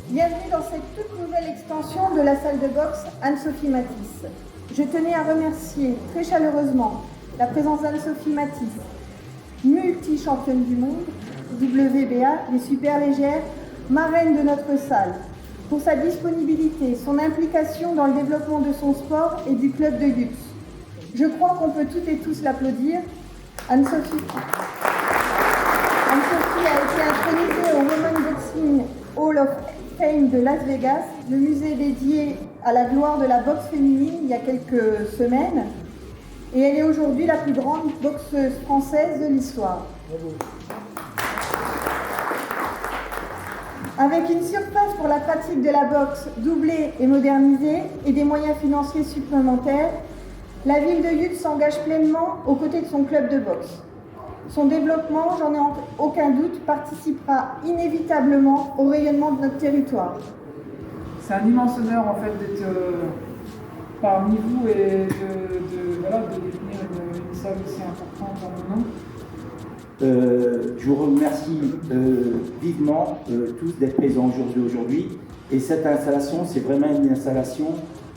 Bienvenue dans cette toute nouvelle extension de la salle de boxe Anne-Sophie Matisse. Je tenais à remercier très chaleureusement la présence d'Anne-Sophie Matisse, multi-championne du monde, WBA, des super légères, marraine de notre salle, pour sa disponibilité, son implication dans le développement de son sport et du club de Yutz. Je crois qu'on peut toutes et tous l'applaudir. Anne-Sophie a été intronisée au Women's Boxing Hall of Fame de Las Vegas, le musée dédié à la gloire de la boxe féminine il y a quelques semaines. Et elle est aujourd'hui la plus grande boxeuse française de l'histoire. Avec une surface pour la pratique de la boxe doublée et modernisée et des moyens financiers supplémentaires, la ville de Yutz s'engage pleinement aux côtés de son club de boxe. Son développement, j'en ai aucun doute, participera inévitablement au rayonnement de notre territoire. C'est un immense honneur en fait d'être parmi vous et de détenir une salle aussi importante en mon nom. Je vous remercie vivement tous d'être présents aujourd'hui. Et cette installation, c'est vraiment une installation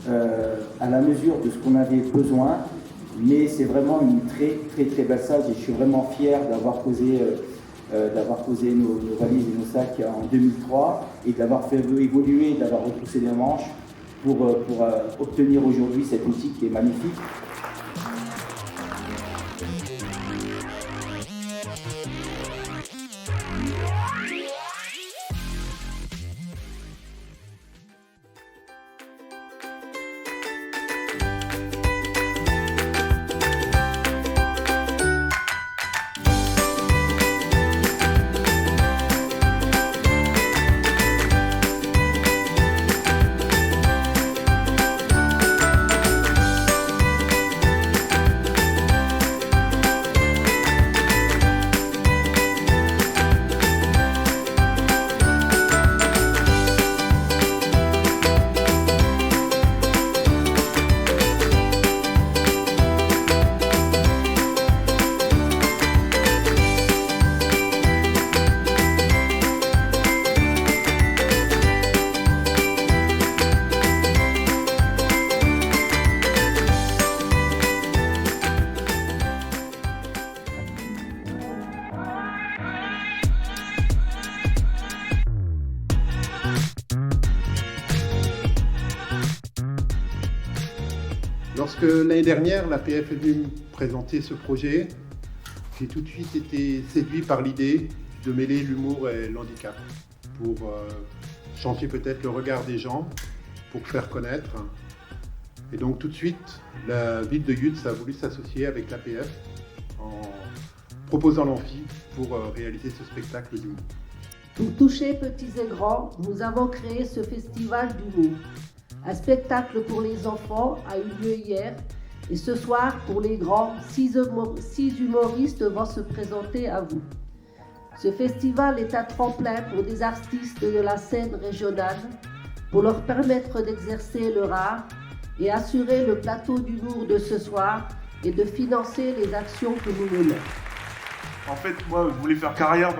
à la mesure de ce qu'on avait besoin. Mais c'est vraiment une très belle salle et je suis vraiment fier d'avoir posé nos valises et nos sacs en 2003 et d'avoir fait évoluer, d'avoir repoussé les manches pour obtenir aujourd'hui cet outil qui est magnifique. Lorsque l'année dernière, l'APF est venue me présenter ce projet, j'ai tout de suite été séduit par l'idée de mêler l'humour et l'handicap pour changer peut-être le regard des gens, pour faire connaître. Et donc tout de suite, la ville de Yutz a voulu s'associer avec l'APF en proposant l'amphi pour réaliser ce spectacle d'humour. Pour toucher petits et grands, nous avons créé ce festival d'humour. Un spectacle pour les enfants a eu lieu hier et ce soir, pour les grands, 6 humoristes vont se présenter à vous. Ce festival est un tremplin pour des artistes de la scène régionale pour leur permettre d'exercer leur art et assurer le plateau d'humour de ce soir et de financer les actions que nous menons. En fait, moi, je voulais faire carrière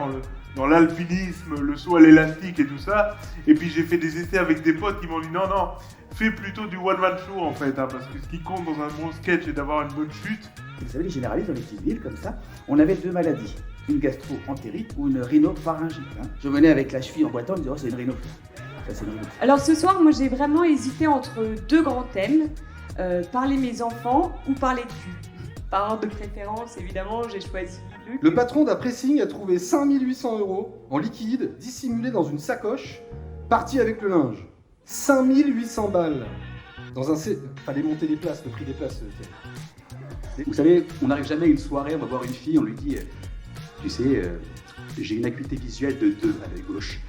dans l'alpinisme, le saut à l'élastique et tout ça. Et puis j'ai fait des essais avec des potes qui m'ont dit non, fais plutôt du one-man show en fait, parce que ce qui compte dans un bon sketch c'est d'avoir une bonne chute. Vous savez, les généralistes dans les petites villes comme ça, on avait 2 maladies, une gastro-entérite ou une rhinopharyngite. Je venais avec la cheville en boitant en me disant oh, c'est une rhino. Ça, c'est une rhino. Alors ce soir, moi j'ai vraiment hésité entre 2 grands thèmes. parler mes enfants ou parler de cul. Par ordre de préférence, évidemment, j'ai choisi Le patron d'Apressing a trouvé 5800 € en liquide, dissimulé dans une sacoche, parti avec le linge. 5800 balles. Fallait monter les places, le prix des places. Vous savez, on n'arrive jamais à une soirée, on va voir une fille, on lui dit tu sais, j'ai une acuité visuelle de 2 à l'œil gauche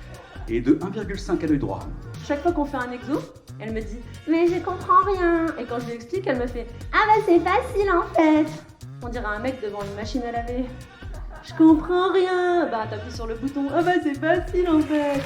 et de 1,5 à l'œil droit. Chaque fois qu'on fait un exo, elle me dit « Mais je comprends rien !» Et quand je lui explique, elle me fait « Ah bah c'est facile en fait !» On dirait un mec devant une machine à laver. « Je comprends rien !» Bah t'appuies sur le bouton « Ah bah c'est facile en fait !»